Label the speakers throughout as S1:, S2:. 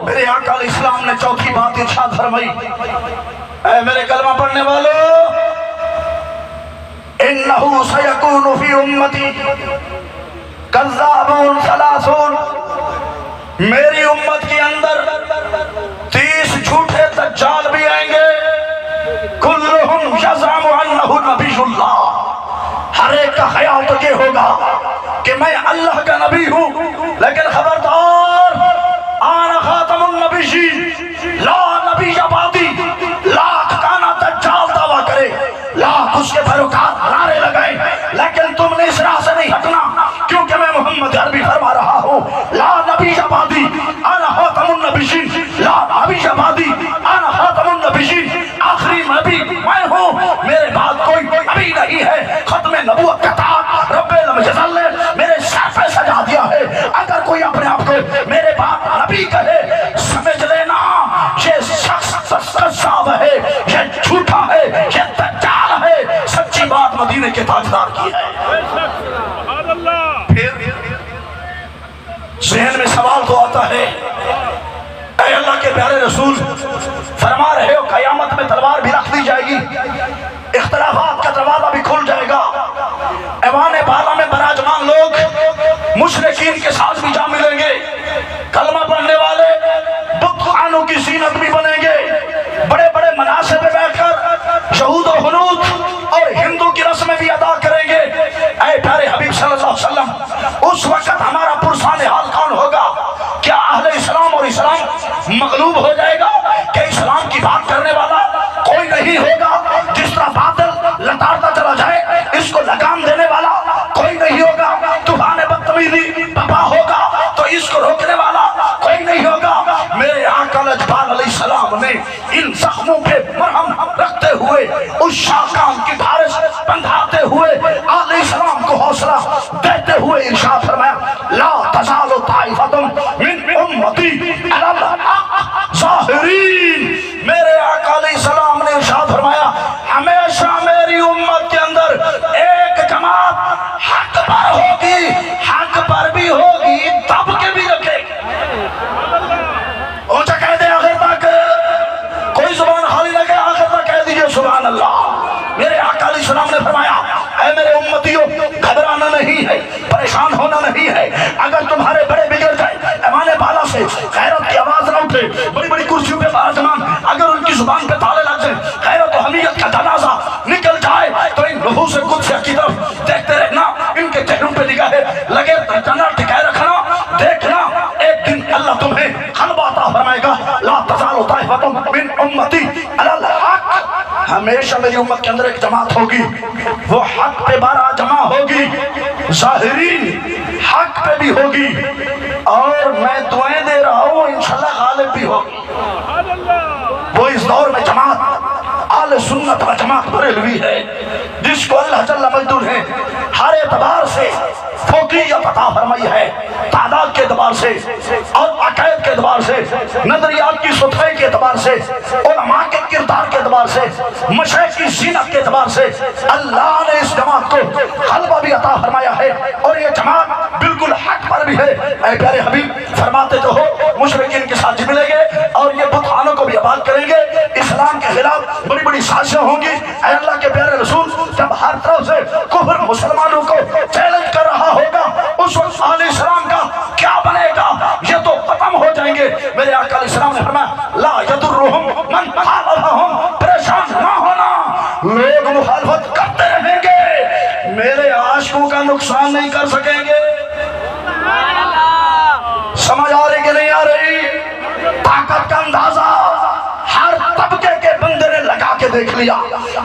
S1: میرے آقا علیہ السلام نے چوتھی بات ارشاد فرمائی، اے میرے کلمہ پڑھنے والوں، انہو سیکون فی امتی کذابون ثلاثون، میری امت کے اندر 30 جھوٹے دجال بھی آئیں گے، کلہم یزعم انہ نبی اللہ، ہر ایک کا خیال تو یہ ہوگا کہ میں اللہ کا نبی ہوں، لیکن خبردار آنا خاتم النبیین، لا نبی بعدی، لاکھ کانا دجال دعویٰ کرے، لاکھ اس کے پیروکار نعرے لگائیں، لیکن تم نے اس راہ سے نہیں ہٹنا، کیونکہ میں محمد عربی فرما رہا ہوں، لا نبی بعدی آنا خاتم النبیین، لا نبی بعدی آنا خاتم النبیین، آخری نبی میں ہوں، میرے بعد کوئی نبی نہیں ہے، ختم نبوت کا تاج رب الجلال نے میرے سر پہ سجا دیا ہے۔ اگر کوئی اپنے آپ کو میرے بعد نبی کہے، سمجھ لینا یہ شخص قذاب ہے، یہ جھوٹا ہے، یہ دجال ہے، سچی بات مدینے کے تاجدار کی ہے۔ پھر ذہن میں سوال تو آتا ہے، اے اللہ کے پیارے رسول فرما رہے ہو قیامت میں تلوار بھی رکھ دی جائے گی، اختلافات کا دروازہ بھی کھل جائے گا، ایوان بالا میں براجمان لوگ مشرکین کے ساتھ بھی جا ملیں گے، کلمہ پڑھنے والے بت خانوں کی زینت بھی بنیں گے، بڑے بڑے مناصب پہ بیٹھ کر شہود و حنود اور ہندو کی رسمیں بھی ادا کریں گے۔ اے پیارے حبیب صلی اللہ علیہ وسلم، اس وقت ہمارا پرسان حال کون ہوگا؟ کیا اہل اسلام اور اسلام مغلوب ہو جائے گا کہ اسلام کی بات کرنے والا کوئی نہیں ہوگا؟ جس طرح بادل لتاڑتا چلا جائے اس کو لگام دینے والا کوئی نہیں ہوگا، طوفان بدتمیزی بپا ہوگا تو اس کو روکنے والا کوئی نہیں ہوگا۔ میرے آقا لجپال علیہ السلام نے ان زخموں پہ مرہم رکھتے ہوئے، اس شاکان کی بھارش بندھاتے ہوئے، علیہ السلام کو حوصلہ دیتے ہوئے ارشاد فرمایا، لا تزال طائفۃ من امتی علی الحق ظاہرین۔ میرے آقا علیہ السلام نے ارشاد فرمایا، ہمیشہ میری امت کے اندر ایک جماعت حق پر ہوگی، حق پر بھی ہوگی، دب کے بھی رکھے اونچا کہہ دے آخر تک، کوئی زبان خالی لگے، آخر تک کہہ دیجئے سبحان اللہ۔ میرے آقا علیہ السلام نے فرمایا، اے میرے امتیوں، گھبرانا نہیں ہے، پریشان ہونا نہیں ہے، اگر تمہارے بڑے بگڑ جائے، ایمان بالا سے غیرت کی آواز نہ اٹھے، بڑی بڑی کرسیوں پہ باجمان اگر ان کی زبان پہ تالے لگ جائیں، غیرت و حمیت کا جنازہ نکل جائے، تو ان لوگوں سے قدس کی طرف دیکھتے رہنا، ان کے چہروں پہ نگاہیں لگے جنرل ٹکائے رکھنا، دیکھنا ایک دن اللہ تمہیں غلبہ عطا فرمائے گا۔ لا تزال طائفۃ من امتی علی الحق، ہمیشہ میری امت کے اندر ایک جماعت ہوگی، وہ حق پہ بارہ جمع ہوگی، ظاہرین حق پہ بھی ہوگی، اور میں دعائیں دے رہا ہوں انشاءاللہ غالب بھی ہوگی۔ وہ اس دور میں جماعت اہل سنت و جماعت بریلوی ہے، جس کو اللہ جل مجدور ہے ہر اعتبار سے فوقیت عطا فرمائی ہے، تعداد کے اعتبار سے اور عقائد کے اعتبار سے، نظریات کی سطحی کے اعتبار سے، علماء کے کردار کے اعتبار سے، مشائخ کی زینت کے اعتبار سے اللہ نے اس جماعت کو غلبہ بھی عطا فرمایا ہے، اور یہ جماعت بالکل حق پر بھی ہے۔ اے پیارے حبیب فرماتے تو ہو، مشرکین کے ساتھ ملیں گے اور یہ بت خانوں کو بھی آباد کریں گے، اسلام کے خلاف بڑی بڑی سازشیں ہوں گی۔ اے اللہ کے پیارے رسول، جب ہر طرف سے کفر مسلمانوں کو چیلنج کر رہا ہوگا، اس وقت علیہ السلام کا کیا بنے گا؟ یہ تو ختم ہو جائیں گے۔ میرے آقا علیہ السلام نے فرمایا، لا یضرہم من خالفہم، پریشان نہ ہونا، لوگ مخالفت کرتے رہیں گے، میرے عاشقوں کا نقصان نہیں کر سکیں گے۔ سمجھ آ رہی کہ نہیں آ رہی؟ طاقت کا اندازہ ہر طبقے کے بندے نے لگا کے دیکھ لیا،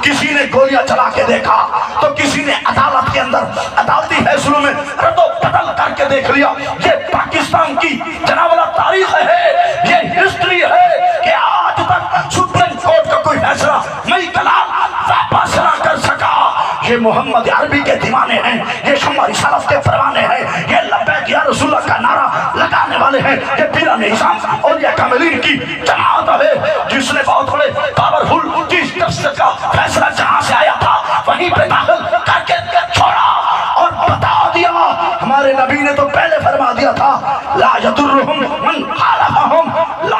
S1: کسی نے گولیاں چلا کے دیکھا تو کسی نے عدالت کے اندر عدالتی فیصلوں میں رد و بدل کر کے دیکھ لیا۔ یہ پاکستان کی جناب والا تاریخ ہے، یہ ہسٹری ہے کہ آج تک سپریم کورٹ کا کوئی فیصلہ نئی کلام واپس نہ کر سکا۔ یہ محمد عربی کے دیوانے ہیں، یہ شمع رسالت کے پروانے ہیں، یہ لبیک یا رسول اللہ کا نعرہ لگانے والے ہیں، یہ پیران نظام اور یہ کاملین کی جماعت ہے، جس نے بہت بڑے پاورفل چیز تفسیر کا فیصلہ جہاں سے آیا تھا وہیں پہ داخل کر کے چھوڑا اور بتا دیا۔ ہمارے نبی نے تو پہلے فرما دیا تھا، لا یضرہم من خالفہم، لا